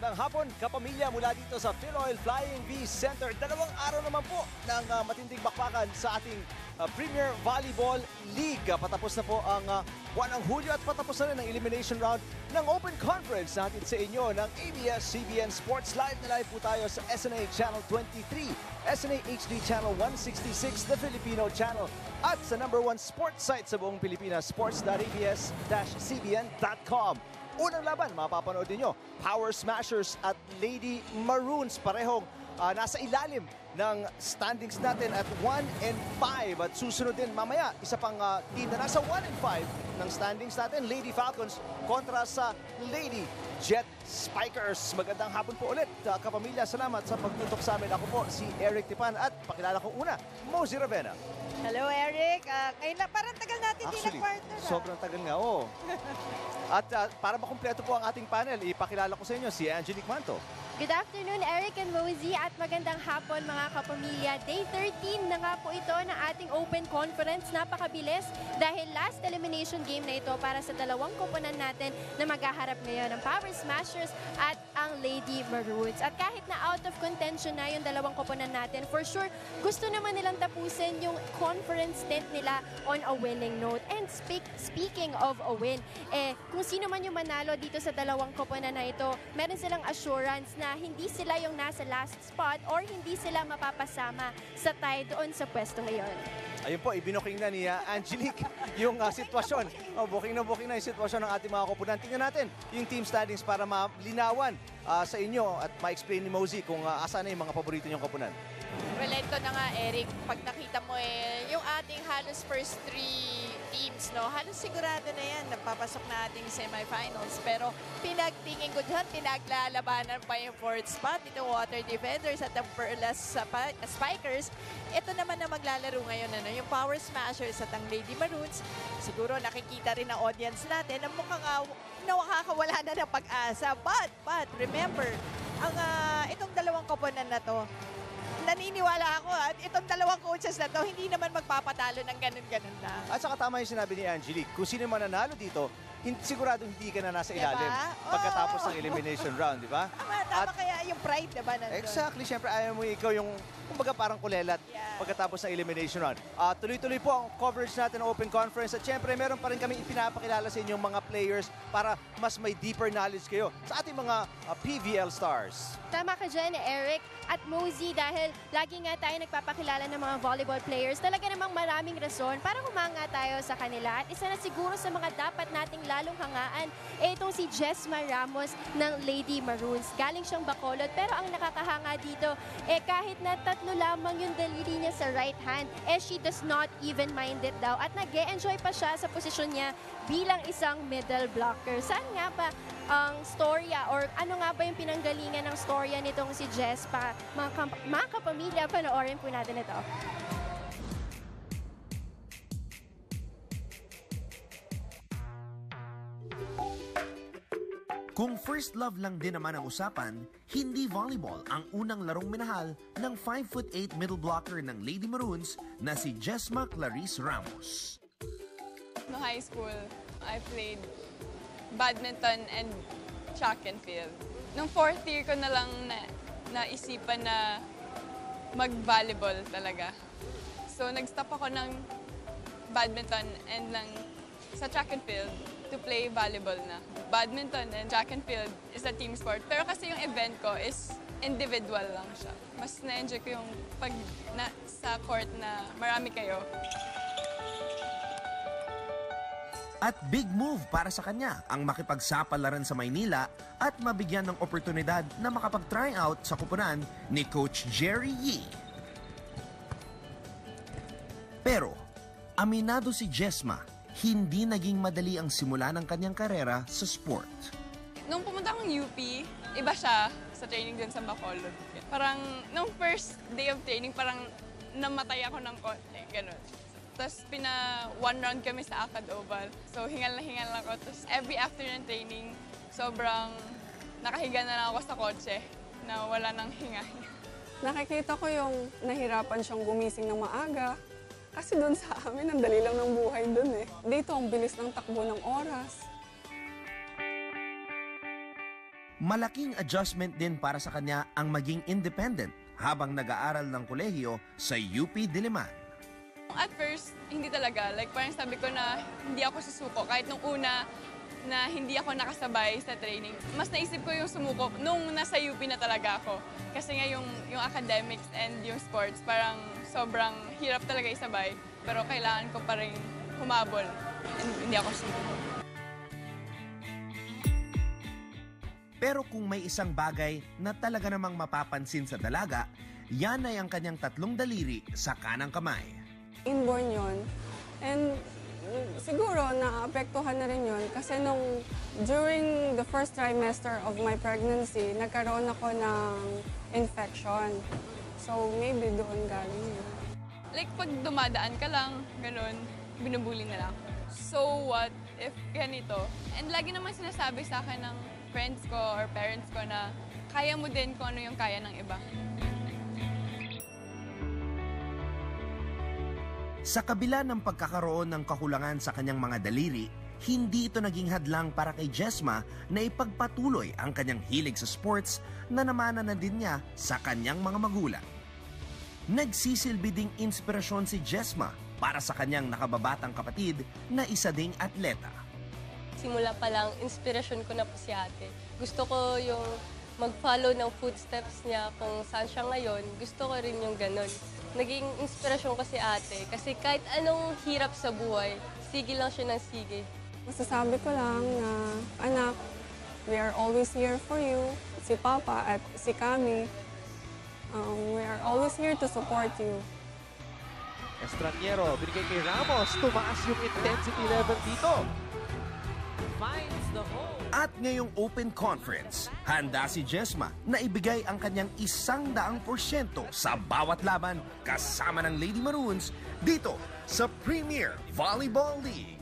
Magandang hapon, kapamilya mula dito sa Phil-Oil Flying V Center. Dalawang araw naman po ng matinding bakbakan sa ating Premier Volleyball League. Patapos na po ang buwan ng Hulyo at patapos na rin ang elimination round ng Open Conference natin sa inyo ng ABS-CBN Sports. Live na live po tayo sa SNA Channel 23, SNA HD Channel 166, The Filipino Channel at sa #1 sports site sa buong Pilipinas, sports.abs-cbn.com. Unang laban, mapapanood ninyo, Power Smashers at Lady Maroons. Parehong nasa ilalim ng standings natin at 1-5. At susunod din mamaya, isa pang team na nasa 1-5 ng standings natin, Lady Falcons kontra sa Lady Jet Spikers. Magandang hapon po ulit, kapamilya. Salamat sa pagtutok sa amin. Ako po si Eric Tipan at pakilala ko una, Mosey Ravena. Hello, Eric. Parang tagal natin din na-quarter. Sobrang tagal nga, oo. At para makumpleto po ang ating panel, ipakilala ko sa inyo si Angelique Manto. Good afternoon, Eric and Mosey, at magandang hapon mga kapamilya. Day 13 na nga po ito ng ating Open Conference. Napakabilis dahil last elimination game na ito para sa dalawang koponan natin na maghaharap ngayon ng Power Smashers at ang Lady Maroons. At kahit na out of contention na yung dalawang koponan natin, for sure, gusto naman nilang tapusin yung conference stint nila on a winning note. And speaking of a win, kung sino man yung manalo dito sa dalawang koponan na ito, meron silang assurance na hindi sila yung nasa last spot or hindi sila mapapasama sa tie doon sa pwesto ngayon. Ayun po, ibinuking na ni Angelique yung sitwasyon. Booking na yung sitwasyon ng ating mga koponan. Tingnan natin yung team standings para malinawan sa inyo at ma-explain ni Mosey kung asan na yung mga paborito niyong koponan. Well, ito na nga, Eric. Pag nakita mo yung ating halos first 3 teams, no? Halos sigurado na yan. Napapasok na ating semifinals. Pero pinagtingin ko dyan, pinaglalabanan pa yung 4th spot. Ito Water Defenders at the Perlas Spikers. Ito naman na maglalaro ngayon, yung Power Smashers at ang Lady Maroons. Siguro nakikita rin ng audience natin na mukhang nakakawala na ng pag-asa. But remember, itong dalawang koponan na to, naniniwala ako at itong dalawang coaches na to, hindi naman magpapatalo ng ganun-ganun na. At saka tama yung sinabi ni Angelique, kung sino man nanalo dito, sigurado hindi ka na nasa ilalim pagkatapos ng elimination round, di ba? Tama kaya yung pride, di ba? Exactly, syempre ayaw mo ikaw yung, kumbaga parang kulelat pagkatapos ng elimination round. Tuloy-tuloy po ang coverage natin ng Open Conference at syempre meron pa rin kami ipinapakilala sa inyong mga players para mas may deeper knowledge kayo sa ating mga PVL stars. Tama ka dyan, Eric at Mosey, dahil lagi nga tayo nagpapakilala ng mga volleyball players. Talaga namang maraming rason para humanga tayo sa kanila. At isa na siguro sa mga dapat nating lalong hangaan, itong si Jesma Ramos ng Lady Maroons. Galing siyang Bacolod, pero ang nakakahanga dito, kahit na 3 lamang yung daliri niya sa right hand, she does not even mind it daw. At nag-e-enjoy pa siya sa posisyon niya bilang isang middle blocker. Saan nga ba ang storya or ano nga ba yung pinanggalingan ng storya nitong si Jess? Mga kapamilya, panoorin po natin ito. Kung first love lang din naman ang usapan, hindi volleyball ang unang larong minahal ng 5'8" middle blocker ng Lady Maroons na si Jesma Clarice Ramos. No high school, I played badminton and track and field. Nung 4th year ko na lang naisipan na mag-volleyball talaga. So nag-stop ako ng badminton and lang sa track and field to play volleyball na. Badminton and track and field is a team sport. Pero kasi yung event ko is individual lang siya. Mas na-enjoy ko yung pag sa court na marami kayo. At big move para sa kanya ang makipagsapalaran sa Maynila at mabigyan ng oportunidad na makapag-try out sa kupunan ni Coach Jerry Yee. Pero, aminado si Jesma, hindi naging madali ang simula ng kanyang karera sa sport. Nung pumunta akong UP, iba siya sa training din sa Bacolod. Parang nung first day of training, parang namatay ako ng konti, gano'n. Tapos one round kami sa Akad Oval. So hingal lang ako. Tapos every afternoon training, sobrang nakahiga na lang ako sa kotse na wala nang hinga. Nakikita ko yung nahirapan siyang gumising ng maaga. Kasi doon sa amin, ang dali lang ng buhay doon eh. Dito, ang bilis ng takbo ng oras. Malaking adjustment din para sa kanya ang maging independent habang nag-aaral ng kolehiyo sa UP Diliman. At first, hindi talaga. Like parang sabi ko na hindi ako susuko. Kahit nung una na hindi ako nakasabay sa training. Mas naisip ko yung sumuko nung nasa UP na talaga ako. Kasi nga yung academics and yung sports, parang sobrang hirap talaga isabay. Pero kailangan ko pa rin humabol. And hindi ako sumuko. Pero kung may isang bagay na talaga namang mapapansin sa dalaga, yan ay ang kanyang 3 daliri sa kanang kamay. Inborn yun. And siguro naapektuhan na rin yun kasi during the first trimester of my pregnancy, nagkaroon ako ng infection. So maybe doon galing yun. Like pag dumadaan ka lang, ganun, binubuli nila ako. So what if ganito? And lagi naman sinasabi sa akin ng friends ko or parents ko na kaya mo din kung ano yung kaya ng iba. Sa kabila ng pagkakaroon ng kakulangan sa kanyang mga daliri, hindi ito naging hadlang para kay Jesma na ipagpatuloy ang kanyang hilig sa sports na namana na din niya sa kanyang mga magulang. Nagsisilbi ding inspirasyon si Jesma para sa kanyang nakababatang kapatid na isa ding atleta. Simula pa lang, inspirasyon ko na po si ate. Gusto ko yung mag-follow ng footsteps niya kung saan siya ngayon. Gusto ko rin yung ganun. Naging inspirasyon ko si ate kasi kahit anong hirap sa buhay, sige lang siya ng sige. Masasabi ko lang na, anak, we are always here for you. Si Papa at si Kami, we are always here to support you. Estraniero, binigay kay Ramos. Tumaas yung intensity level dito. At ngayong Open Conference, handa si Jesma na ibigay ang kanyang 100% sa bawat laban kasama ng Lady Maroons dito sa Premier Volleyball League.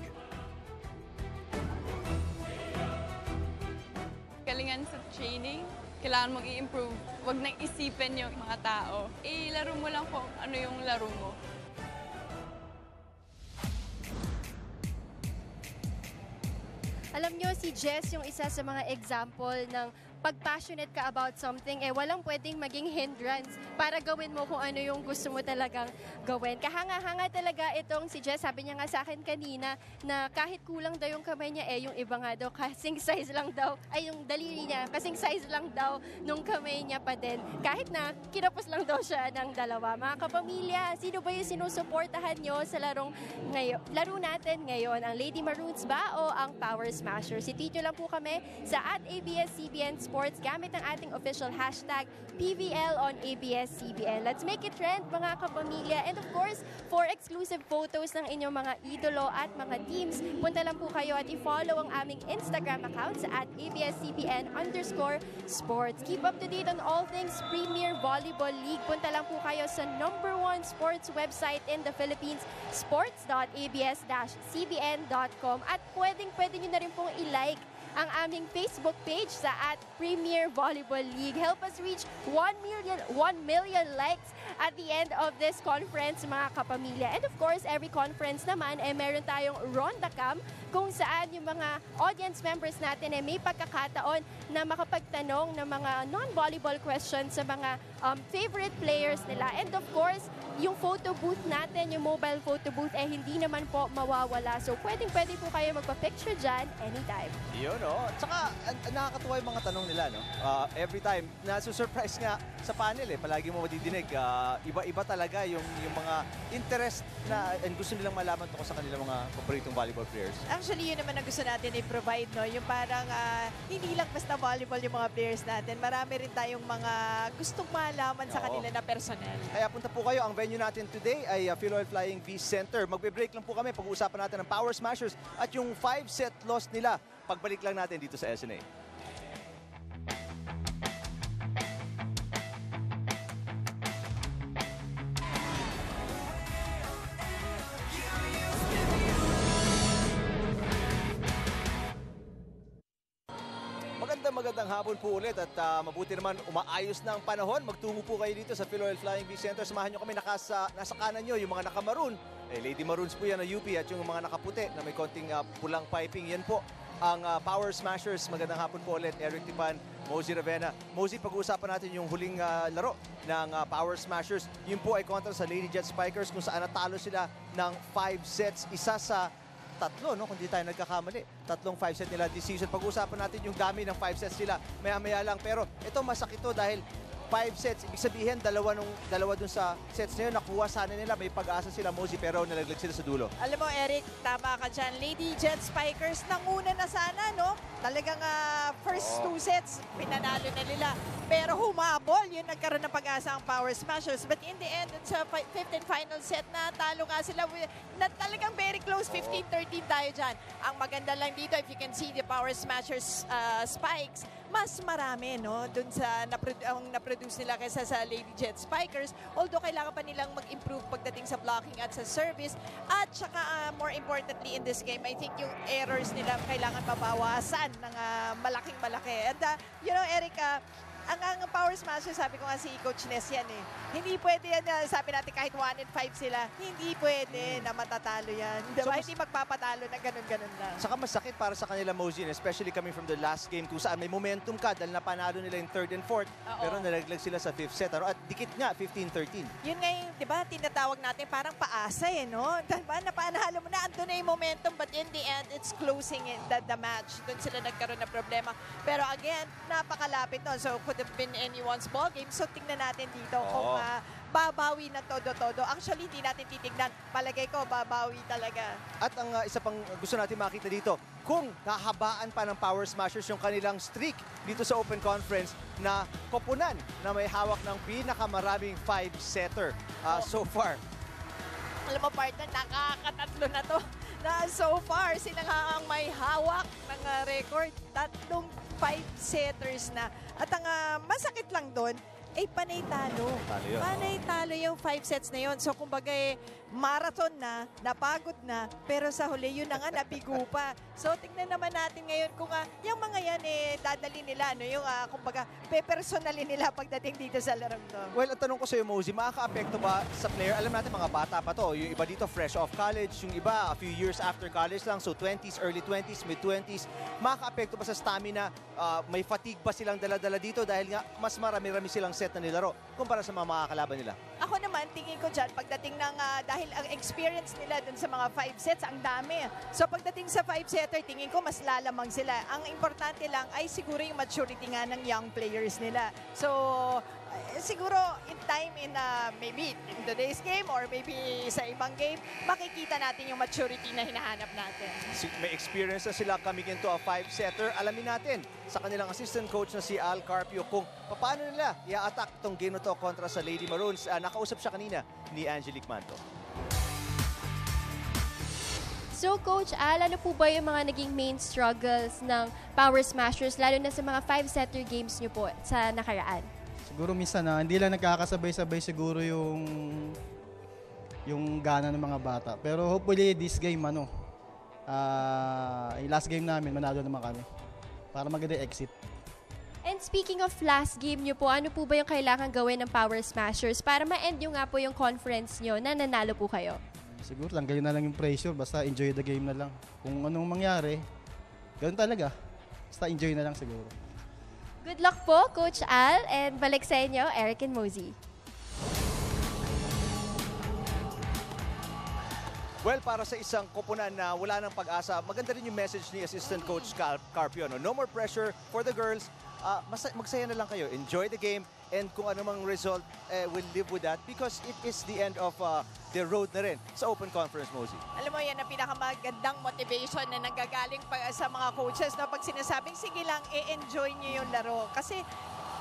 Galingan sa training, kailangan mong i-improve. Huwag nang isipin yung mga tao. Laro mo lang kung ano yung laro mo. Alam nyo, si Jess yung isa sa mga example ng pag passionate ka about something, walang pwedeng maging hindrance para gawin mo kung ano yung gusto mo talagang gawin. Kahanga-hanga talaga itong si Jess. Sabi niya nga sa akin kanina na kahit kulang daw yung kamay niya, yung iba nga daw kasing size lang daw, yung daliri niya, kasing size lang daw nung kamay niya pa din. Kahit na kinapos lang daw siya ng 2. Mga kapamilya, sino ba yung sinusuportahan nyo sa laro natin ngayon? Ang Lady Maroons ba o ang Power Smashers? Itityo lang po kami sa @ABS-CBN Sports gamit ang ating official hashtag PVL on ABS-CBN. Let's make it trend, mga kapamilya. And of course, for exclusive photos ng inyong mga idolo at mga teams, punta lang po kayo at i-follow ang aming Instagram account sa @ABS-CBN_sports. Keep up to date on all things Premier Volleyball League. Punta lang po kayo sa #1 sports website in the Philippines, sports.abs-cbn.com. At pwede nyo na rin pong i-like ang aming Facebook page sa @Premier Volleyball League. Help us reach 1 million likes at the end of this conference, mga kapamilya. And of course, every conference naman meron tayong Ronda Cam kung saan yung mga audience members natin may pagkakataon na makapagtanong ng mga non-volleyball questions sa mga favorite players nila. And of course, yung photo booth natin, yung mobile photo booth, hindi naman po mawawala. So, pwede po kayo magpa-picture dyan anytime. Yun, no? Tsaka, nakakatuwa yung mga tanong nila, no? Every time, nasusurprise nga sa panel, palagi mo madidinig. Iba-iba talaga yung mga interest na gusto nilang malaman tungkol sa kanilang mga paboritong volleyball players. Actually, yun naman ang gusto natin i-provide, no? Yung parang hindi lang basta volleyball yung mga players natin. Marami rin tayong mga gustong malaman sa kanila na personal. Kaya punta po kayo. Ang venue natin today ay Philoil Flying V Center. Magbe-break lang po kami. Pag-uusapan natin ang Power Smashers at yung 5-set loss nila. Pagbalik lang natin dito sa SNA. Magandang hapon po ulit at mabuti naman umaayos na ang panahon. Magtungo po kayo dito sa Philoil Flying V Center. Samahan nyo kami nasa kanan nyo, yung mga naka-maroon. Lady Maroons po yan na UP at yung mga nakaputi na may konting pulang piping. Yan po ang Power Smashers. Magandang hapon po ulit, Eric Tipan, Mosey Ravenna. Mosey, pag-uusapan natin yung huling laro ng Power Smashers. Yun po ay kontra sa Lady Jet Spikers kung saan natalo sila ng 5 sets. Isa sa tatlo, no? Kung di tayo nagkakamali. Tatlong 5 set nila this season. Pag-uusapan natin yung dami ng 5 sets nila. Maya-maya lang. Pero ito masakit to dahil 5 sets. Ibig sabihin, dalawa dun sa sets na yun, nakuha sana nila. May pag-asa sila, Mosey, pero nalaglag sila sa dulo. Alam mo, Eric, tama ka dyan. Lady Jet Spikers, nanguna na sana, no? Talagang first 2 sets, pinanalo na nila. Pero humabol, yun nagkaroon ng pag-asa ang Power Smashers. But in the end, sa 5th and final set na talo nga sila, na talagang very close, 15-13 tayo dyan. Ang maganda lang dito, if you can see the Power Smashers spikes, mas marami, no? Dun sa na-produce nila kaysa sa Lady Jet Spikers. Although kailangan pa nilang mag-improve pagdating sa blocking at sa service. At saka more importantly in this game, I think yung errors nila kailangan mabawasan ng malaking-malaki. And you know, Eric, ang Power Smashers, sabi ko nga si Coach Ness yan eh. Hindi pwede yan, sabi natin kahit 1-5 sila, hindi pwede na matatalo yan. Diba? Hindi magpapatalo na ganun-ganun lang. Saka masakit para sa kanila, Mosey, especially coming from the last game kung saan may momentum ka dahil napanalo nila yung 3rd and 4th, pero nalaglag sila sa 5th set. At dikit nga, 15-13. Yun nga yung, di ba, tinatawag natin parang paasa eh, no? Diba, napanalo mo na, andun na yung momentum, but in the end, it's closing the match. Doon sila nagkaroon ng problema. Pero again, napakalapit no? So, could have been anyone's ball game. So, tingnan natin dito kung babawi na todo-todo. Actually, hindi natin titignan. Palagay ko, babawi talaga. At ang isa pang gusto natin makita dito, kung kahabaan pa ng Power Smashers yung kanilang streak dito sa Open Conference na koponan na may hawak ng pinakamaraming 5-setter so far. Alam mo, partner, nakakatatlo na to. Na so far, sila nga ang may hawak ng record. 3 5-setters na. At ang masakit lang doon, panay talo. Panay talo yung 5 sets na yun. So, kumbaga marathon na, napagod na, pero sa huli, yun na nga, napigo pa. So, tingnan naman natin ngayon kung yung mga yan, dadali nila, no? Yung, kumbaga, pe-personalin nila pagdating dito sa larong to. Well, ang tanong ko sa'yo, Mosey, makaka-apekto ba sa player? Alam natin, mga bata pa to. Yung iba dito, fresh off college. Yung iba, a few years after college lang. So, 20s, early 20s, mid-20s. Makaka-apekto ba sa stamina? May fatigue ba silang dala-dala dito? Dahil nga, mas marami-rami silang set na nilaro kumpara sa mga makakalaban nila. Ako naman, tingin ko dyan, pagdating ng, dahil ang experience nila dun sa mga 5 sets, ang dami. So pagdating sa 5-setter, tingin ko mas lalamang sila. Ang importante lang ay siguro yung maturity nga ng young players nila. So, siguro in time, maybe in today's game or maybe sa ibang game, makikita natin yung maturity na hinahanap natin. May experience na sila coming into a 5-setter. Alamin natin sa kanilang assistant coach na si Al Carpio kung paano nila i-attack itong game na to kontra sa Lady Maroons. Nakausap siya kanina ni Angelique Manto. So, Coach Al, ano po ba yung mga naging main struggles ng Power Smashers, lalo na sa mga 5-setter games nyo po sa nakaraan? Siguro minsan hindi lang nagkakasabay-sabay siguro yung gana ng mga bata. Pero hopefully this game, yung last game namin, manalo naman kami. Para maganda exit. And speaking of last game nyo po, ano po ba yung kailangan gawin ng Power Smashers para ma-end nyo nga po yung conference nyo na nanalo po kayo? Siguro lang, ganyan na lang yung pressure. Basta enjoy the game na lang. Kung anong mangyari, ganun talaga. Basta enjoy na lang siguro. Good luck po, Coach Al. And balik sa inyo, Eric and Mosey. Well, para sa isang koponan na wala ng pag-asa, maganda rin yung message ni Assistant Coach Carpio. No more pressure for the girls. Magsaya na lang kayo. Enjoy the game. And kung anumang result, we'll live with that because it is the end of the road na rin sa Open Conference, Mosey. Alam mo, yan ang pinakamagandang motivation na nanggagaling sa mga coaches na pag sinasabing, sige lang, i-enjoy nyo yung laro. Kasi,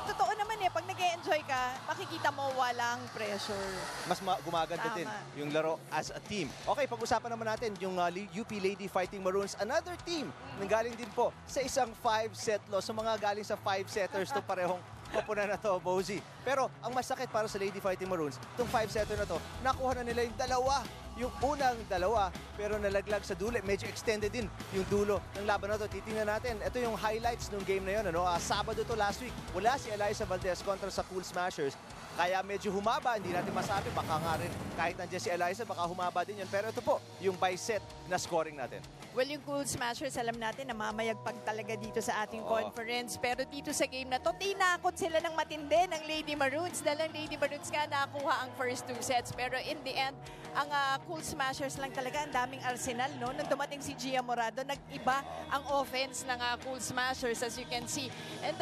totoo naman pag nag-e-enjoy ka, makikita mo walang pressure. Mas gumaganda din yung laro as a team. Okay, pag-usapan naman natin yung UP Lady Fighting Maroons. Another team na galing din po sa isang 5-set loss. So mga galing sa 5-setters to parehong koponan na to, Mosey. Pero ang masakit para sa Lady Fighting Maroons, itong 5-setter na to, nakuha na nila yung dalawa. Yung unang dalawa, pero nalaglag sa dulo. Medyo extended din yung dulo ng laban na to. Titingnan natin. Ito yung highlights ng game na yun. Sabado to last week. Wala si Eliza Valdez kontra sa Cool Smashers. Kaya medyo humaba, hindi natin masabi. Baka nga rin, kahit nandiyan si Eliza, baka humaba din yun. Pero ito po, yung by set na scoring natin. Well, yung Cool Smashers, alam natin na mamayagpag talaga dito sa ating conference. Pero dito sa game na to, tinakot sila ng matindi ng Lady Maroons. Dahil ang Lady Maroons nga nakuha ang first 2 sets. Pero in the end, ang Cool Smashers lang talaga, ang daming arsenal, no? Nung dumating si Gia Morado, nag-iba ang offense ng Cool Smashers, as you can see. And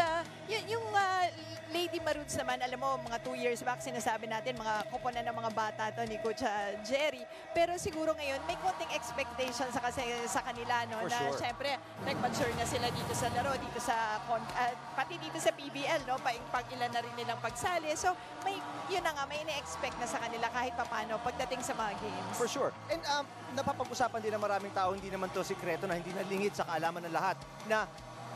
yung Lady Maroons naman, alam mo, mga 2 years back, sinasabi natin, mga koponan ng mga bata to ni Coach Jerry. Pero siguro ngayon, may konting expectation sa kanila, no? For Na sure. syempre, nag-mature na sila dito sa laro, dito sa, pati dito sa PBL, no? Pag-ilan na rin nilang pagsali. So, yun na nga, may ina-expect na sa kanila kahit papano pagdating sa mga games. For sure. And napapag-usapan din ng maraming tao, hindi naman to sikreto na hindi nalingit sa kaalaman ng lahat na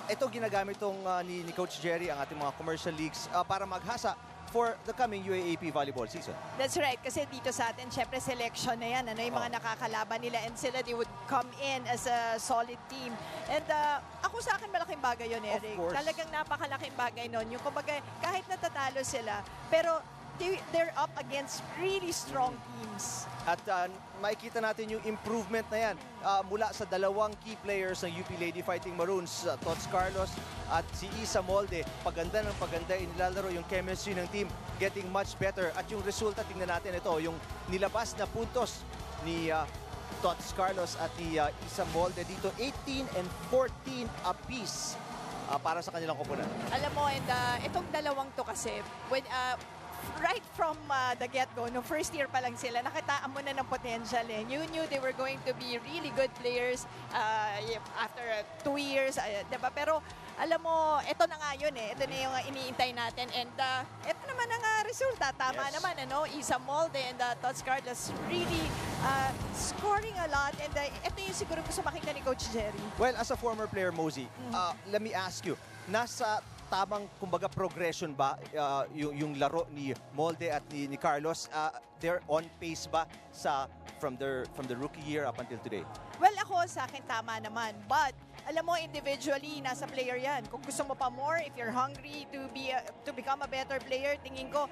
ito ginagamit tong ni Coach Jerry, ang ating mga commercial leagues para maghasa for the coming UAAP volleyball season. That's right. Kasi dito sa atin, syempre selection na yan. Ano yung mga nakakalaban nila and sila, they would come in as a solid team. And ako sa akin, malaking bagay yun, Eric. Of course. Talagang napakalaking bagay nun. Yung kumbaga, kahit natatalo sila, pero they're up against really strong teams. At makikita natin yung improvement na yan mula sa dalawang key players ng UP Lady Fighting Maroons, Tots Carlos at si Isa Molde. Paganda ng paganda, inilalaro yung chemistry ng team, getting much better. At yung resulta, tingnan natin ito, yung nilabas na puntos ni Tots Carlos at ni Isa Molde dito, 18 and 14 apiece para sa kanilang koponan. Alam mo, and itong dalawang to kasi, when, right from the get-go, no first year pa lang sila, nakitaan mo na ng potential eh. You knew they were going to be really good players after 2 years, diba? Pero alam mo, ito na nga yun eh. Ito na yung iniintay natin. And ito naman ang resulta. Tama naman, ano? Isa Molde and Tots Carlos really scoring a lot. And ito yung siguro gusto makita ni Coach Jerry. Well, as a former player, Mosey, let me ask you, nasa tamang, kumbaga, progression ba yung laro ni Molde at ni Carlos? They're on pace ba from the rookie year up until today? Well, ako sa akin tama naman. But alam mo, individually, nasa player yan. Kung gusto mo pa more, if you're hungry to become a better player, tingin ko,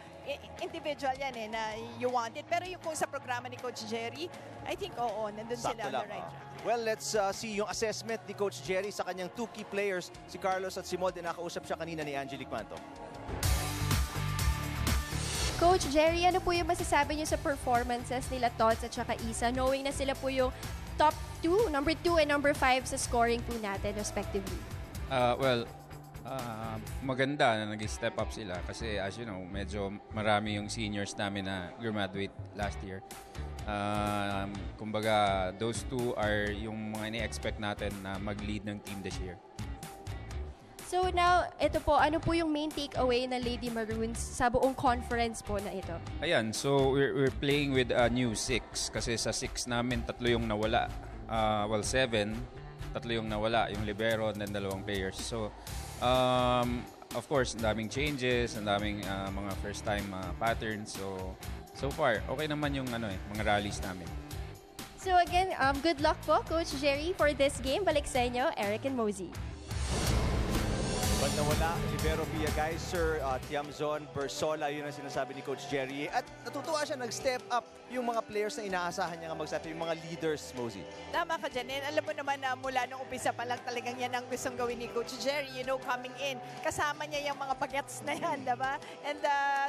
individual yan eh, na you want it. Pero yung kung sa programa ni Coach Jerry, I think, oo, nandun sila on the right track. Well, let's see yung assessment ni Coach Jerry sa kanyang 2 key players, si Carlos at si Molde. Nakausap siya kanina ni Angelique Manto. Coach Jerry, ano po yung masasabi niyo sa performances nila Tots at saka Isa, knowing na sila po yung top 2, number 2 and number 5 sa scoring po natin respectively? Maganda na nag-step up sila kasi as you know, medyo marami yung seniors namin na graduate last year. Kumbaga, those 2 are yung mga ini-expect natin na mag-lead ng team this year. So now, ito po, ano po yung main takeaway ng Lady Maroons sa buong conference po na ito? Ayan, so we're playing with a new 6 kasi sa 6 namin, 3 yung nawala. 7, 3 yung nawala, yung libero and then 2 players. So, of course, ang daming changes, ang daming mga first-time patterns. So far, okay naman yung mga rallies namin. So again, good luck po, Coach Jerry, for this game. Balik sa inyo, Eric and Mosey. Pag nawala, Libero Villagaiser, Tiamzon, Bersola, yun ang sinasabi ni Coach Jerry. At natutuwa siya, nag-step up yung mga players na inaasahan niya nga magsabi, yung mga leaders, Mosey. Tama ka dyan. And alam mo naman na mula nung umpisa pa lang talagang yan ang gustong gawin ni Coach Jerry. You know, coming in, kasama niya yung mga bagets na yan, diba? And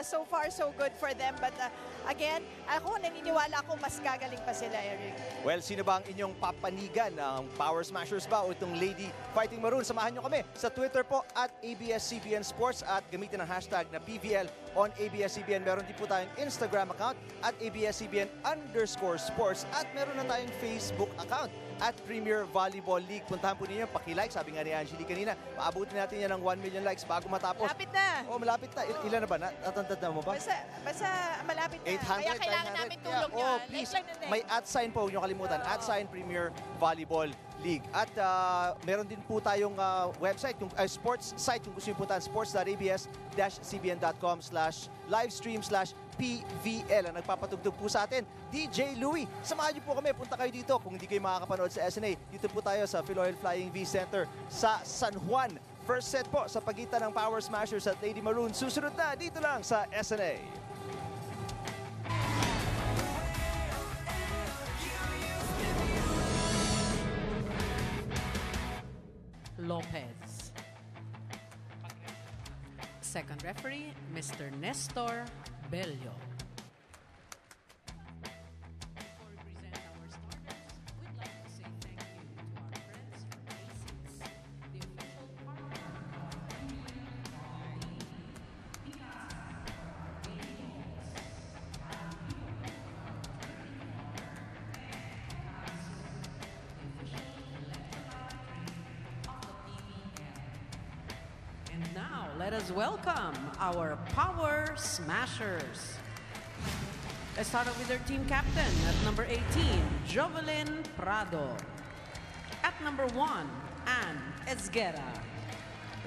so far, so good for them. But again, ako naniniwala ako mas gagaling pa sila, Eric. Well, sino ba ang inyong papanigan? Ang Power Smashers ba o itong Lady Fighting Maroon? Samahan nyo kami sa Twitter po at ABS-CBN Sports at gamitin ang hashtag na PVL on ABS-CBN. Meron din po tayong Instagram account at ABS-CBN_sports at meron na tayong Facebook account at Premier Volleyball League. Puntahan po ninyo, paki-like. Sabi nga ni Angelique kanina, maabutin natin yan ng 1 million likes bago matapos. Malapit na. Oh, malapit na. Ilan na ba? Natandad na mo ba? Basta malapit na. 800, Kaya kailangan 900. namin tulong nyo. Oh, please. May @sign po, huwag nyo kalimutan. @sign Premier Volleyball League. At meron din po tayong website, sports site, kung gusto nyo puntahan, sports.abs-cbn.com/livestream/PVL. Ang nagpapatugtog po sa atin, DJ Louie. Samahan niyo po kami, punta kayo dito. Kung hindi kayo makakapanood sa SNA, dito po tayo sa Philoil Flying V Center sa San Juan. First set po sa pagitan ng Power Smashers at Lady Maroon. Susunod na dito lang sa SNA. Lopez. Second referee, Mr. Nestor Bello. Before we present our starters, we'd like to say thank you to our friends from ASICS, the official partner of And now, let us welcome our Power Smashers. Let's start off with their team captain at number 18, Jovelyn Prado. At number 1, Ann Esguera.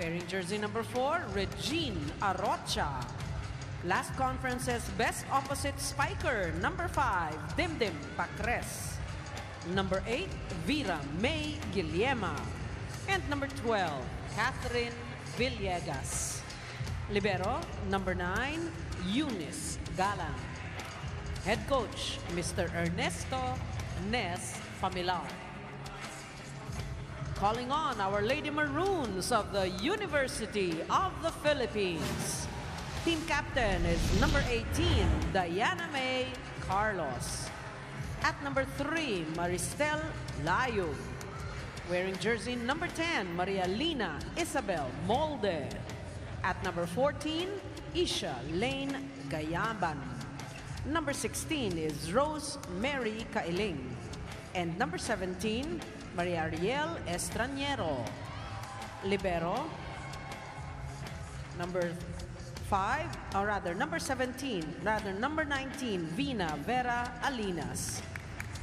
Wearing jersey number 4, Regine Arocha. Last conference's best opposite spiker, number 5, Dimdim Pacres. Number 8, Vera May Guillema. And number 12, Catherine Villegas. Libero, number 9, Eunice Galang. Head coach, Mr. Ernesto Nes Familar. Calling on our Lady Maroons of the University of the Philippines. Team captain is number 18, Diana May Carlos. At number 3, Maristel Layo. Wearing jersey number 10, Maria Lina Isabel Molde. At number 14, Isha Lane Gayaban. Number 16 is Rose Mary Kailing. And number 17, Maria Ariel Estraniero. Libero. Number 19, Vina Vera Alinas.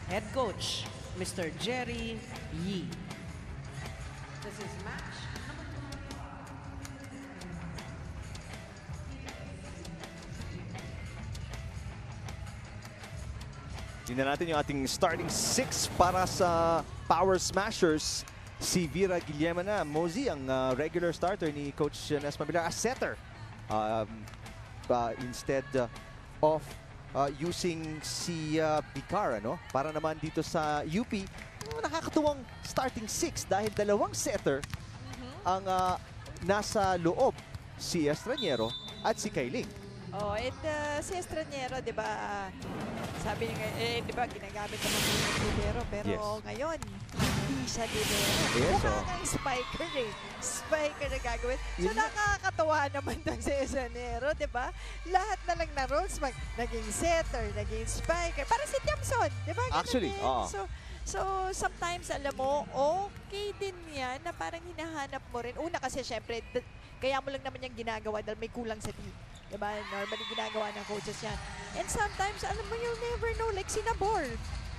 Head coach, Mr. Jerry Yee. This is match number 2. Tingnan natin yung ating starting 6 para sa Power Smashers. Si Vera Guillema na, Mosey, ang regular starter ni Coach Nes Familar as setter. Instead of using si Bicar, ano? Para naman dito sa UP, nakakatuwang starting 6 dahil dalawang setter ang nasa loob, si Estraniero at si Kailing. Oh, and si Estraniero, di ba, sabi niya, di ba, ginagamit naman yung libero, pero ngayon, hindi siya libero. Mukha ng spiker eh. Spiker na gagawin. So, nakakatawa naman doon si Estraniero, di ba? Lahat na lang na roles, naging setter, naging spiker. Parang si Tiamson, di ba? Actually, So, sometimes, alam mo, okay din yan na parang hinahanap mo rin. Una kasi, syempre, kaya mo lang naman yung ginagawa dahil may kulang sa team. Diba? Normally ginagawa ng coaches yan. And sometimes, alam mo, you'll never know. Like si Nabor.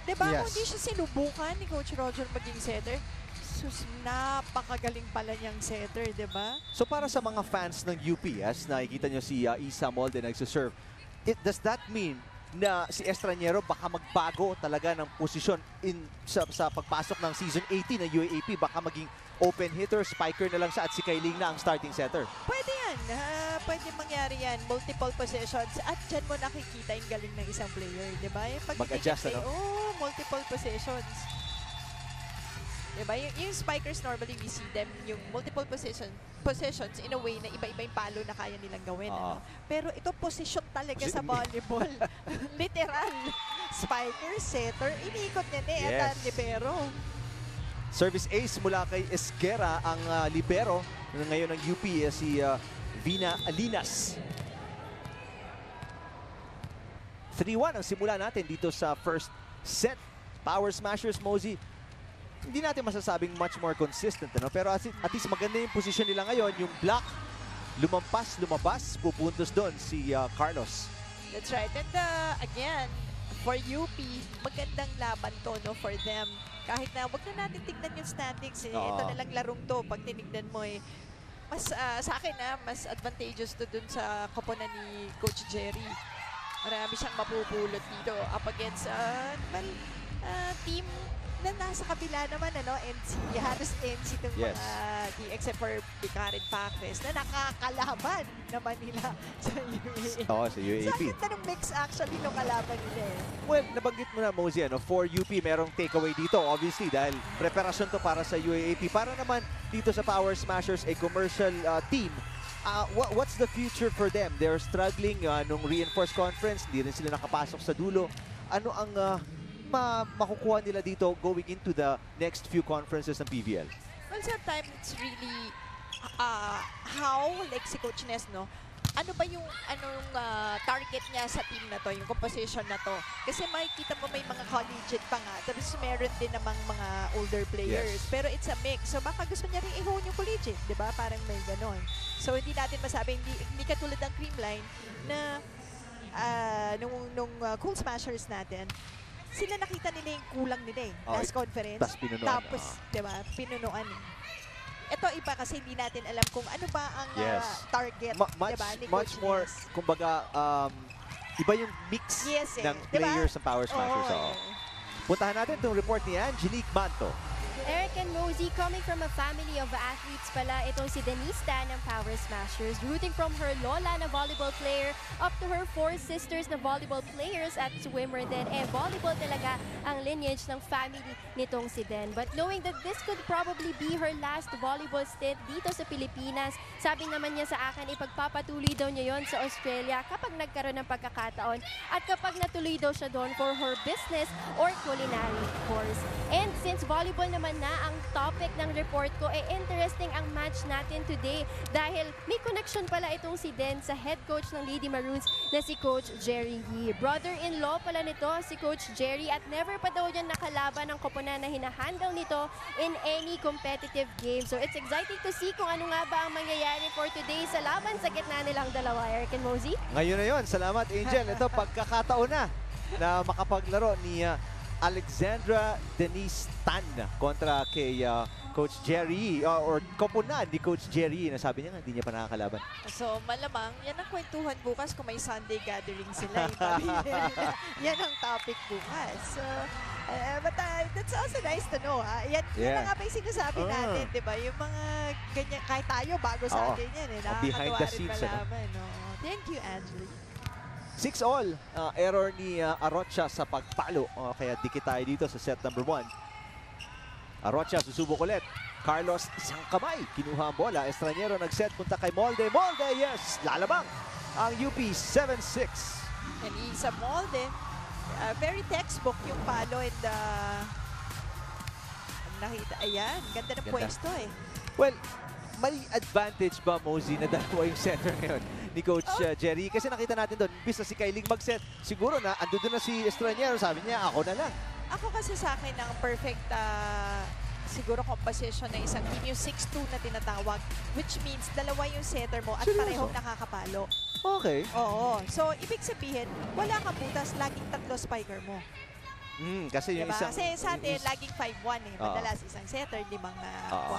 Diba? Kung hindi siya sinubukan ni Coach Roger maging setter, sus, napakagaling pala niyang setter, diba? So para sa mga fans ng UP, as nakikita nyo si Isa Molde nagsiserve, does that mean na si Estraniero baka magbago talaga ng posisyon sa pagpasok ng season 18 ng UAAP? Baka maging open hitter, spiker na lang siya at si Kailing na ang starting setter? Pwede yan. Pwede mangyari yan. Multiple possessions. At dyan mo nakikita yung galing ng isang player. Diba? Mag-adjust, ano? Multiple possessions. Diba? Yung spikers, normally we see them, yung multiple possessions in a way na iba-iba yung palo na kaya nilang gawin. Ano? Pero ito, position talaga sa volleyball. Literal. Spiker, setter, iniikot niya at libero. Service ace mula kay Esguera ang libero. Ngayon ng UP si Vina Alinas. 3-1 ang simula natin dito sa first set. Power Smashers, Mosey. Hindi natin masasabing much more consistent, ano? Pero at least maganda yung position nila ngayon. Yung block, lumabas, pupuntos doon si Carlos. That's right. And again, for UP, magandang laban to, no, for them. Kahit na wag na natin tignan yung standings. Ito na lang larong to. Pag tinignan mo mas sa akin mas advantageous to dun sa koponan ni Coach Jerry. Marami siyang mapupulot dito up against, well, team na nasa kabila naman, NC, halos NC itong Yes. mga team, except for Bicarin Pacres, na nakakalaban naman nila sa UAAP. Oo, sa So, UAAP. ang ganda ng mix actually nung kalaban nila eh. Well, nabanggit mo na, Mosey, for UP, merong takeaway dito, obviously, dahil preparasyon to para sa UAAP. Para naman dito sa Power Smashers, a commercial team, what's the future for them? They're struggling nung reinforced conference, hindi rin sila nakapasok sa dulo. Ano ang makukuha nila dito going into the next few conferences ng PVL? Well, sometimes it's really how, like si Coach Ness, ano ba yung target niya sa team na to, yung composition na to. Kasi makikita mo may mga collegiate pa nga, tapos meron din namang mga older players. Yes. Pero it's a mix. So baka gusto niya rin i-hone yung collegiate, di ba? Parang may ganon. So hindi natin masabi, hindi katulad ng Creamline na nung Cool Smashers natin, sila nakita nila yung kulang nila last conference. Tas pinunuan. Tapos, di ba, pinunuan. Ito iba kasi hindi natin alam kung ano ba ang target, diba, ni Much Coach more, Ness. kumbaga, iba yung mix ng diba? players ng Power Smashers. Oo. Puntahan natin itong report ni Angelique Manto. Eric and Mosey, coming from a family of athletes pala, itong si Denise Tan ng Power Smashers, rooting from her lola na volleyball player up to her 4 sisters na volleyball players at swimmer din. Volleyball talaga ang lineage ng family nitong si Den. But knowing that this could probably be her last volleyball stint dito sa Pilipinas, sabi naman niya sa akin, ipagpapatuloy daw niya yon sa Australia kapag nagkaroon ng pagkakataon at kapag natuloy daw siya doon for her business or culinary course. And since volleyball naman na ang topic ng report ko, interesting ang match natin today dahil may connection pala itong si Den sa head coach ng Lady Maroons na si Coach Jerry Yee. Brother-in-law pala nito si Coach Jerry at never pa daw yan nakalaban ng koponan na hinahandle nito in any competitive game. So it's exciting to see kung ano nga ba ang mangyayari for today sa laban sa gitna nilang dalawa. Eric and Mosey? Ngayon na yun. Salamat, Angel. Ito, pagkakataon na makapaglaro ni Alexandra Denise Tan kontra kay Coach Jerry or koponan ni Coach Jerry na sabi niya nga hindi niya pa nakakalaban. So malamang yan ang kwentuhan bukas kung may Sunday gathering sila. Yan ang topic bukas. So, but that's also nice to know. Yan ang nga ba yung sinasabi natin, di ba? Yung mga ganyan, kahit tayo bago sa atin yan. Behind the scenes. Thank you, Angelique. 6-all, error ni Arocha sa pagpalo. Kaya dikit tayo dito sa set number 1. Arocha susubok ulit. Carlos, isang kamay. Kinuha ang bola. Estraniero nag-set. Punta kay Molde. Molde, yes! Lalabang ang UP 7-6. And Isa Molde, very textbook yung palo and nakita. Ayan, ganda ng pwesto eh. Well, may advantage ba, Mosey, na dalawa yung setter ngayon ni Coach Jerry? Kasi nakita natin doon, imbis na si Kailing mag-set, siguro na ando doon na si Estraniero. Sabi niya, ako na lang. Ako kasi sa akin ang perfect siguro composition ng isang team, yung 6-2 na tinatawag, which means dalawa yung setter mo at parehong nakakapalo. Okay. Oo. So, ibig sabihin, wala kang butas, laging 3 spiker mo. Kasi yung isang... Kasi sa atin, laging 5-1 eh. Madalas isang setter, 5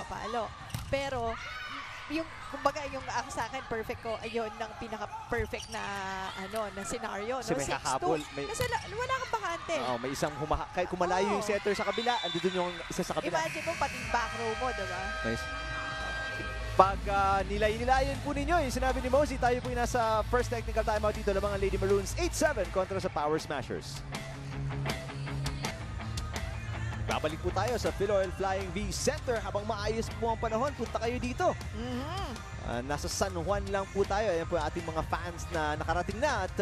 palo. Pero, yung, kumbaga, yung ako sa akin, perfect ko, ayun, ng pinaka-perfect na, na scenario. Kasi may kakapol. Kasi wala kang bakante. May isang kahit kumalayo yung setter sa kabila, ando doon yung isa sa kabila. Imagine mo, pati back row mo, diba? Nice. Pag nilay-nilayan po ninyo, yung sinabi ni Mosey, tayo po yung nasa first technical timeout dito, lamang ang Lady Maroons 8-7 kontra sa Power Smashers. Babalik po tayo sa Philoil Flying V Center. Habang maayos po ang panahon, punta kayo dito. Nasa San Juan lang po tayo. Ayan po ang ating mga fans na nakarating na at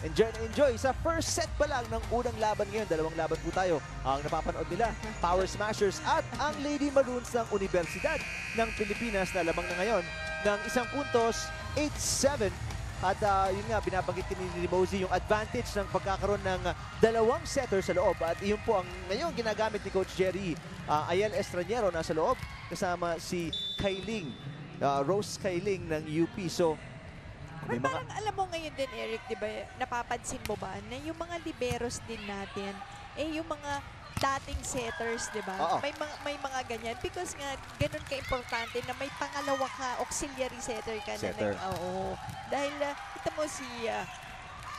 enjoy na enjoy. Sa first set pa lang ng unang laban ngayon, 2 laban po tayo ang napapanood nila. Power Smashers at ang Lady Maroons ng Universidad ng Pilipinas na lamang na ngayon ng 1 puntos, 8-7. At yun nga, binabanggit ni Mosey yung advantage ng pagkakaroon ng 2 setters sa loob. At yun po ang ngayon ginagamit ni Coach Jerry. Ayel Estraniero nasa loob kasama si Kailing, Rose Kailing ng UP. So, may parang alam mo ngayon din, Eric, di ba, napapansin mo ba na yung mga liberos din natin, yung mga dating setters, di ba? May mga ganyan. Because nga, ganun ka-importante na may pangalawa ka, auxiliary setter ka na. Dahil, kita mo si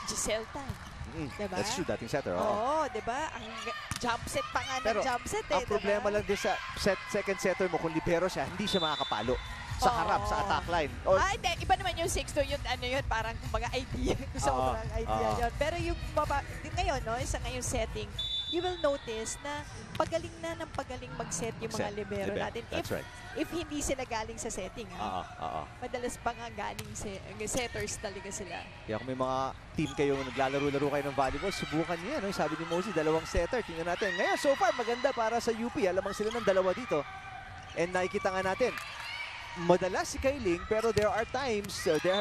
Giselle Tan. Diba? That's true, dating setter. Oo. Oo, di ba? Ang jump set pa nga ng Pero jump set ang problema lang din sa second setter mo, kung libero siya, hindi siya makakapalo sa harap, sa attack line. O, Hindi. Iba naman yung 6'2". Yung ano yun, parang kumbaga idea. Sobrang idea yun. Pero yung ngayon, no, sa ngayong setting, you will notice na pagaling na ng pagaling mag-set yung mga libero natin. That's right. If hindi sila galing sa setting. Madalas pa nga galing setters talaga sila. Kaya kung may mga team kayo naglalaro-laro kayo ng volleyball, subukan niyo yan. No? Sabi ni Mosey, 2 setter. Tingnan natin. Ngayon, so far, maganda para sa UP. Alamang sila ng 2 dito. And nakikita nga natin, madalas si Kailing, pero there have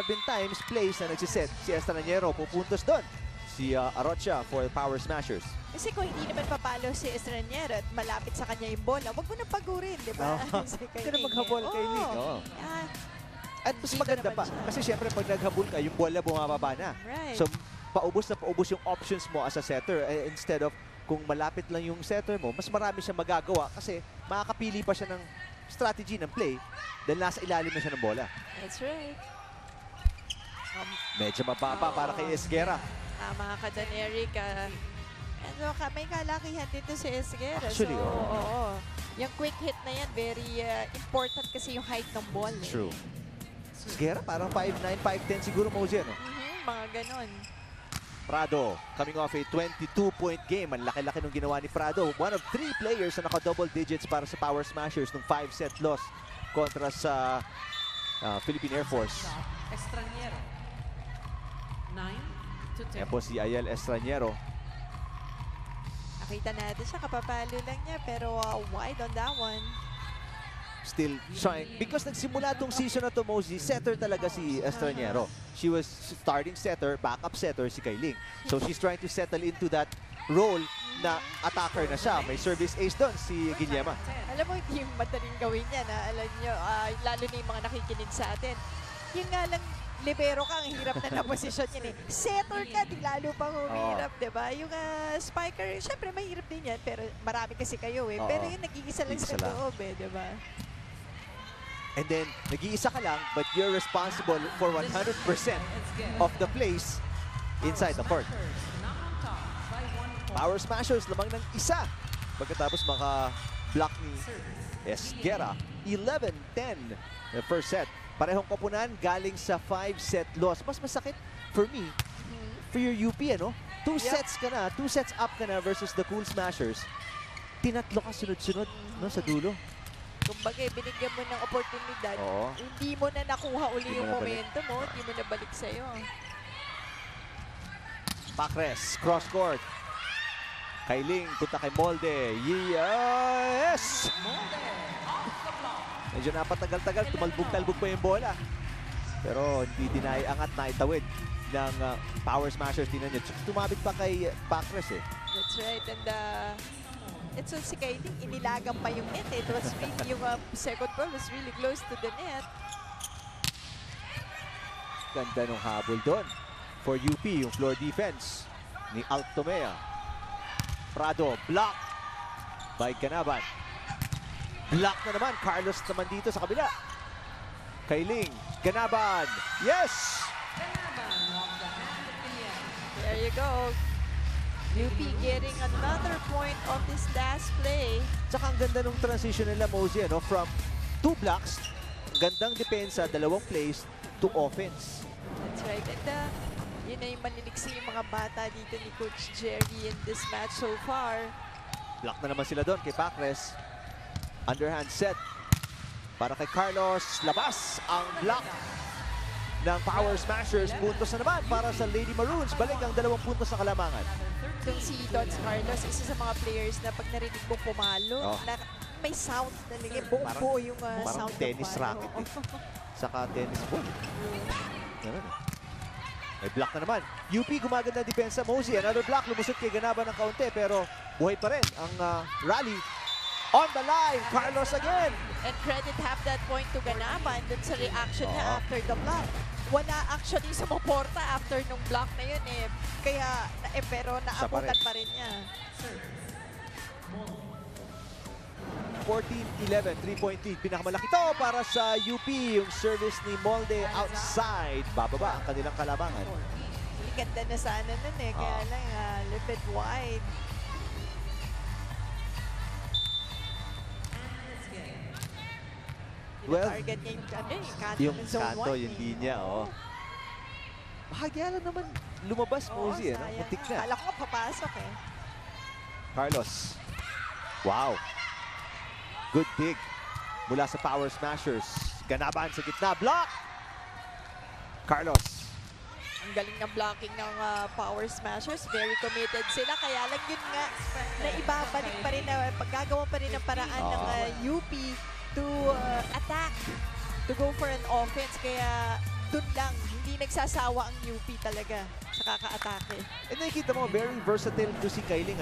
been times, plays na nagsiset. Si Estranero pupuntos doon. Si Arocha for Power Smashers. Kasi kung hindi naman papalo si Estranero at malapit sa kanya yung bola, wag mo na pagurin, di ba? Hindi na maghabol Kailing. At mas maganda pa. Kasi syempre pag naghabol ka, yung bola bumababa na. Right. So paubos na paubos yung options mo as a setter. Instead of kung malapit lang yung setter mo, mas marami siyang magagawa kasi makakapili pa siya ng strategy ng play dahil nasa ilalim na siya ng bola. That's right. Medyo mababa para kay Esguerra. Mga kadan Eric, may kalakihan dito si Esguerra. Actually, oo. Yung quick hit na yan, very important kasi yung height ng ball. True. Esguerra parang 5'9", 5'10" siguro Mosey, no? Mga ganon. Prado coming off a 22-point game. Ang laki-laki nung ginawa ni Prado. One of 3 players na naka-double digits para sa Power Smashers nung 5-set loss kontra sa Philippine Air Force. Estranero. 9-10. Yan po si Ayel Estranero. Nakita natin siya, kapapalo lang niya, pero wide on that one. Still trying. Because nagsimula tong season na to, Mosey, setter talaga si Estranero. She was starting setter, backup setter si Kailing. So she's trying to settle into that role na attacker na siya. May service ace doon si Guillema. Alam mo, hindi madaling gawin yan. Alam nyo, lalo na yung mga nakikinig sa atin. Yung nga lang, libero ka, ang hirap na posisyon yan eh. Setter ka, di lalo pang humihirap, diba? Yung spiker, syempre mahirap din yan, pero marami kasi kayo eh. Pero yung nag-iisa lang sa loob eh, diba? And then, nag-iisa ka lang, but you're responsible for 100% of the plays inside the court. Power Smashers, lamang ng isa. Pagkatapos maka-block ni Esguerra, 11-10 the first set. Parehong koponan galing sa 5-set loss. Mas masakit for me, for your UP, ano? 2 sets ka na, 2 sets up ka na versus the Cool Smashers. Tinatlo ka sunod-sunod no, sa dulo. Kumbaga, binigyan mo ng oportunidad, hindi mo na nakuha uli yung momentum mo, hindi mo na balik sa'yo. Pacres, cross court. Kailing, punta kay Molde. Yes! Medyo napatagal-tagal, tumalbog-talbog pa yung bola. Pero hindi dinaiangat na itawid ng Power Smashers. Tingnan nyo, tumabit pa kay Pacres eh. That's right, and it's si Kailing, inilagang pa yung net. It was really, yung second ball was really close to the net. Ganda nung habol doon for UP, yung floor defense ni Altomea. Prado, block by Ganaban. Block na naman, Carlos naman dito sa kabila. Kailing, Ganaban, yes! There you go. UP getting another point on this last play. Tsaka ang ganda nung transition nila, Mosey, no? From 2 blocks, gandang depensa, 2 plays, to offense. That's right. And yun na yung maniliksi yung mga bata dito ni Coach Jerry in this match so far. Block na naman sila doon kay Pacres. Underhand set para kay Carlos. Labas ang block ng Power Smashers. Puntos na naman para sa Lady Maroons. Balik ang 2 puntos sa kalamangan. Itong si Dots Carlos, isa sa mga players na pag narinig mo pumalo, na may sound na naging buo yung sound. Parang tennis racket eh. Saka tennis ball. Ganun. May block na naman. UP gumaganda depensa. Mosey, another block. Lumusot kay Ganaban ng kaunti pero buhay pa rin ang rally. On the line, Carlos again. And credit half that point to Ganaban dun sa reaction niya after the block. Wala actually sa Moporta after nung block na yun eh. Kaya, pero naabutan pa rin niya. 14-11, 3-point lead. Pinakamalaki to para sa UP. Yung service ni Molde outside. Bababa ang kanilang kalabangan. ganda na sana nun eh. Kaya lang, little bit wide. Well, Target niya yung, kanto yung ng zone kanto, 1 yung eh. linya, Bahagya lang naman lumabas, Mosey, sayang Muntik nga. na. Kala ko papasok eh. Carlos. Wow. Good dig mula sa Power Smashers. Ganaban sa gitna. Block! Carlos. Ang galing ng blocking ng Power Smashers. Very committed sila. Kaya lang yun nga, na ibabalik pa rin, paggagawa pa rin ng paraan ng UP to attack, to go for an offense. Kaya dun lang, hindi nagsasawa ang UP talaga sa kaka-atake. And nakikita mo, very versatile to si Kailing,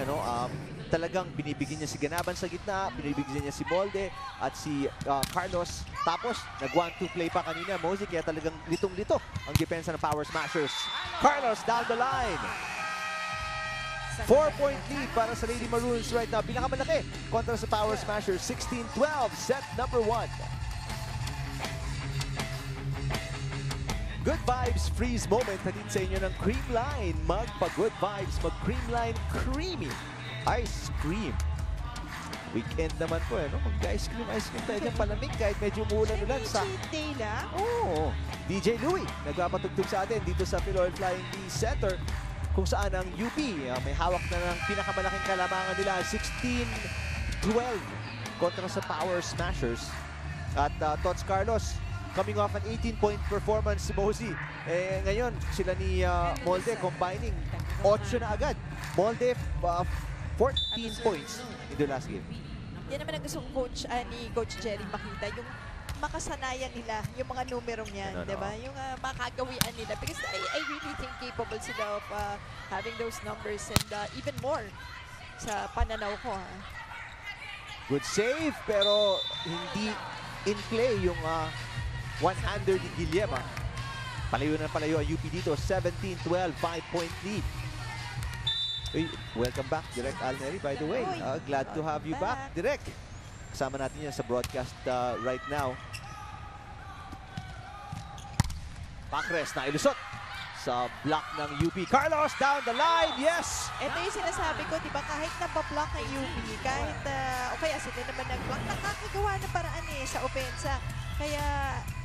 talagang binibigyan niya si Ganaban sa gitna, binibigyan niya si Molde at si Carlos. Tapos, nag-1-2 play pa kanina, Mosey, kaya talagang litong-lito ang depensa ng Power Smashers. Carlos down the line. 4-point lead para sa Lady Maroons right now. Pinakamalaki kontra sa Power Smashers. 16-12, set number 1. Good Vibes Freeze Moment hatid sa inyo ng Creamline. Magpa-Good Vibes, mag-Creamline Creamy Ice Cream. Weekend naman po, mag-ice cream tayo dyan. Palamig kahit medyo umulan-ulan sa... Cheat day lang? Oo. DJ Louie, nagpapatugtog sa atin dito sa Philoil Flying D Center kung saan ang UP may hawak na ng pinakamalaking kalamangan nila, 16-12 kontra sa Power Smashers. At Tots Carlos, coming off an 18-point performance si Mosey. Ngayon, sila ni Molde combining 8 na agad. Molde, 14 points in the last game. Yan naman ang gusto ni Coach Jerry makita, yung makasanayan nila, yung mga numerong yan, di ba? Yung makagawian nila. Because I really think capable sila of having those numbers and even more sa pananaw ko. Good save, pero hindi in play yung one-hander ni Guillem. Palayo na palayo ang UP dito. 17-12, 5-point lead. Hey, welcome back, Direk Alneri, by the way. Glad to have you back, Direk. Kasama natin yan sa broadcast right now. Pacres na ilusot sa block ng UP. Carlos down the line, yes! Ito yung sinasabi ko, di ba, kahit nabablock ng UP, kahit, o kaya sila naman nag-block, nakakagawa ng paraan sa opensa. Kaya,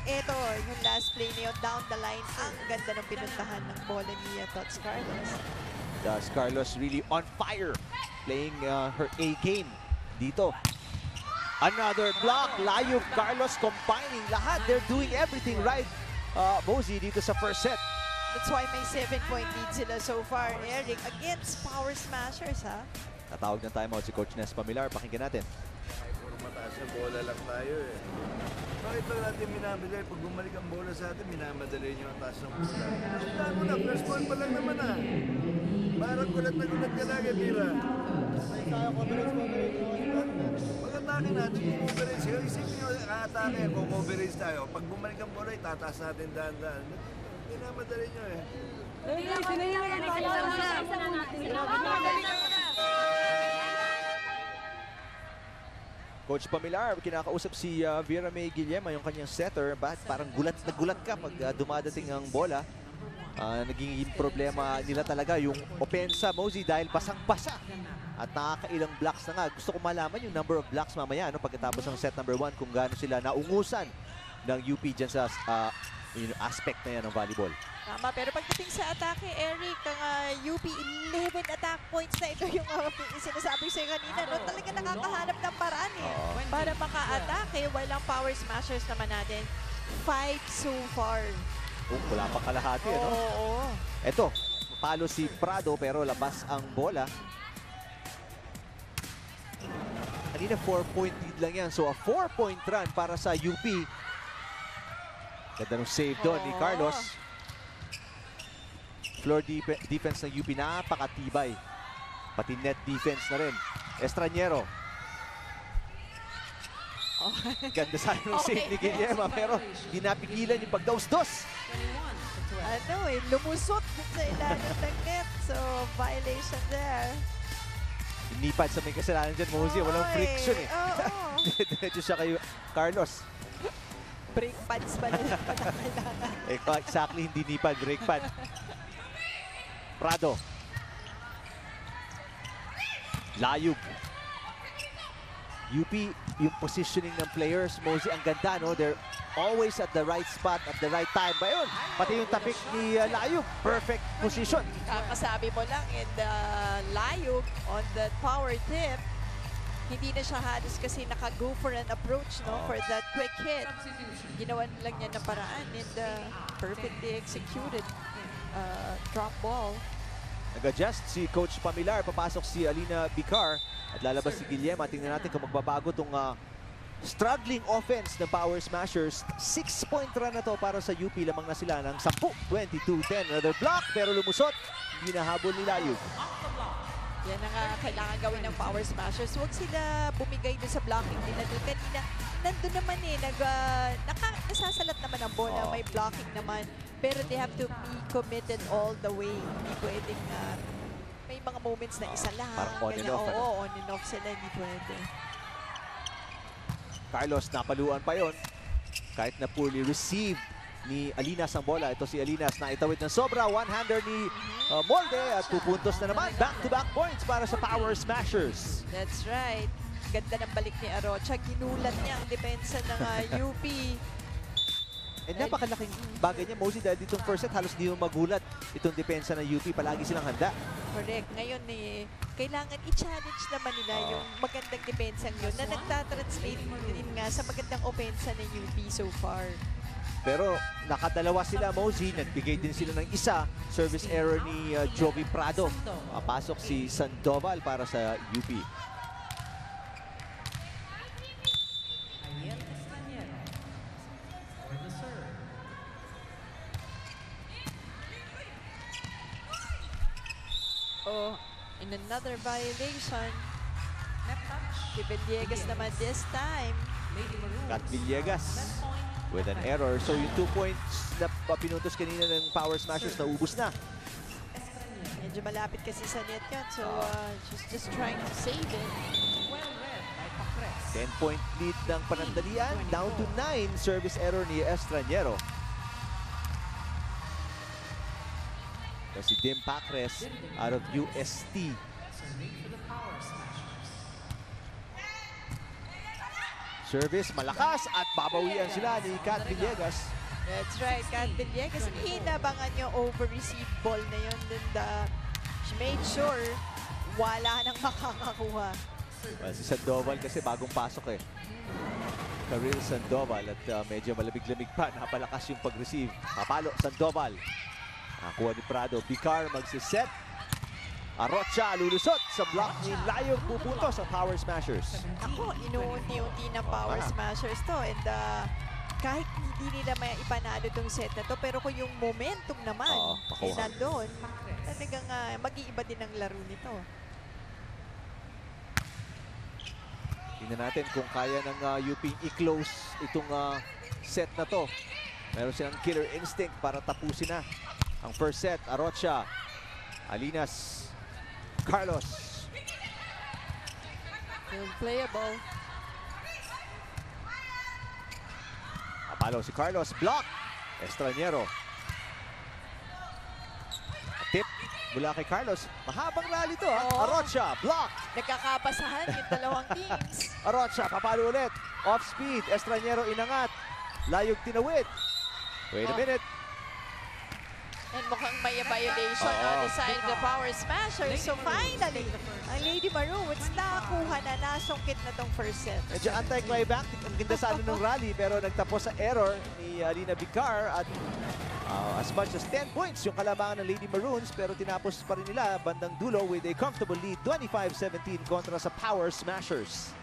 ito, yung last play na yun, down the line, ang ganda ng pinuntahan ng bola ni Tots Carlos. Does Carlos really on fire, playing her A game dito. Another block, Layub, Carlos combining lahat. They're doing everything right, Mosey, dito sa first set. That's why may 7-point lead sila so far, Eric, against Power Smashers, Tatawag ng timeout si Coach Nes Pamilar. Pakinggan natin. Puro mataas na bola lang tayo Bakit ba natin minamadali? Pag bumalik ang bola sa atin, minamadali nyo ang taas ng bola. Tandaan mo na, first ball pa lang naman Parang gulat na gulat ka lagi, Mira. Pag-atake natin, i-coverage. Isipin nyo, atake, kung coverage tayo. Pag bumalik ang bola, itataas natin dahan-dahan. Minamadali nyo Coach Pamilar, kinakausap si Vera May Guillema, yung kanyang setter. Parang gulat na gulat ka pag dumadating ang bola. Naging problema nila talaga yung opensa, Mosey, dahil basang-basa. At nakakailang blocks na nga. Gusto ko malaman yung number of blocks mamaya pagkatapos ng set number 1 kung gaano sila naungusan ng UP dyan sa yung aspect na yan ng volleyball. Tama, pero pagdating sa atake, Eric, ang UP 11 attack points na ito yung sinasabi sa'yo kanina. Talaga nakakahanap ng paraan para maka-atake. While ang Power Smashers naman natin, 5 so far. Wala pa kalahati, Oo. Ito, palo si Prado pero labas ang bola. Kanina 4-point lead lang yan. So a 4-point run para sa UP. Ganda ng save doon ni Carlos. Floor defense ng UP napakatibay. Pati net defense na rin. Estraniero. Ganda sana ng save ni Guillema pero di napigilan yung pagdaus-dos. Lumusot sa ilalim ng net. So, violation there. Inipad sa may kasalanan dyan, Mosey. Walang friction Diretso siya kay Carlos. Brake pads pa nila pa na kailangan. Exactly, hindi nipad, brake pad. Prado. Layug. UP, yung positioning ng players, Mosey, ang ganda, no? They're always at the right spot at the right time. Ba yun? Pati yung tapik ni Layug, perfect position. Kakasabi mo lang, and Layug on that power tip, hindi na siya halos kasi naka-go for an approach, no? For that quick hit. Ginawan lang niya na paraan and perfectly executed drop ball. Nag-adjust si Coach Pamilar, papasok si Alina Bicar at lalabas si Guillema. Tingnan natin kung magbabago itong struggling offense ng Power Smashers. 6-point run na to para sa UP. Lamang na sila ng 10, 22-10. Another block pero lumusot. Hindi nahabol ni Layug. Yan ang kailangan gawin ng Power Smashers. Huwag sila bumigay dun sa blocking nila. Kanina, nandun naman nasasalat naman ang bola. May blocking naman. Pero they have to be committed all the way. Hindi pwedeng may mga moments na isa lang. Parang on and off. Oo, on and off sila. Hindi pwede. Carlos, napaluan pa yon. Kahit na poorly received ni Alinas ang bola. Ito si Alinas na itawid ng sobra. One-hander ni Molde at pupuntos na naman. Back-to-back points para sa Power Smashers. That's right. Ganda ng balik ni Arocha. Ginulat niya ang depensa ng UP. And napakalaking bagay niya, Mosey, dahil ditong first set, halos di mo magulat itong depensa ng UP. Palagi silang handa. Correct. Ngayon, kailangan i-challenge naman nila yung magandang depensa yun na nagtatranslate din nga sa magandang opensa ng UP so far. Pero nakadalawa sila, Mosey. Nagbigay din sila ng isa. Service error ni Jovi Prado. Papasok si Sandoval para sa UP. Oh, in another violation. Si Villegas naman this time. Kat Villegas with an error. So yung 2 points na pinutos kanina ng Power Smashers na ubus na. Medyo malapit kasi sa net yun. So she's just trying to save it. 10-point lead ng Panandalian. Down to 9. Service error ni Estraniero. Si Dim Pacres out of UST. Service malakas at babawian sila ni Kat Villegas. That's right, Kat Villegas. Inabangan yung over-receive ball na yun. And she made sure wala nang makakakuha. Well, si Sandoval kasi bagong pasok eh. Career Sandoval at medyo malamig-lamig pa. Napalakas yung pag-receive. Papalo Sandoval. Nakuha ni Prado. Bicar magsiset. Arocha lulusot sa block ni Layog. Pupunto sa Power Smashers. Ako, inuunti-unti ng Power Smashers to. And kahit hindi nila may ipanalo itong set na to, pero kung yung momentum naman nandun, talagang mag-iiba din ang laro nito. Tingnan natin kung kaya ng UP i-close itong set na to. Meron silang killer instinct para tapusin na ang first set. Arocha, Alinas, Carlos. Still playable. Napalo si Carlos. Block. Estraniero. Tip mula kay Carlos. Mahabang rally to ha. Arocha, block. Nagkakabasahan yung dalawang teams. Arocha, papalo ulit. Off speed. Estraniero inangat. Layog tinawid. Wait a minute. And mukhang may violation on the side of the Power Smashers. So finally, ang Lady Maroons nakakuha na, nasungkit na tong first set. Medyo anti-climactic ang ganda sa ng rally pero nagtapos sa error ni Alina Bicar at as much as 10 points yung kalabangan ng Lady Maroons pero tinapos pa rin nila bandang dulo with a comfortable lead 25-17 kontra sa Power Smashers.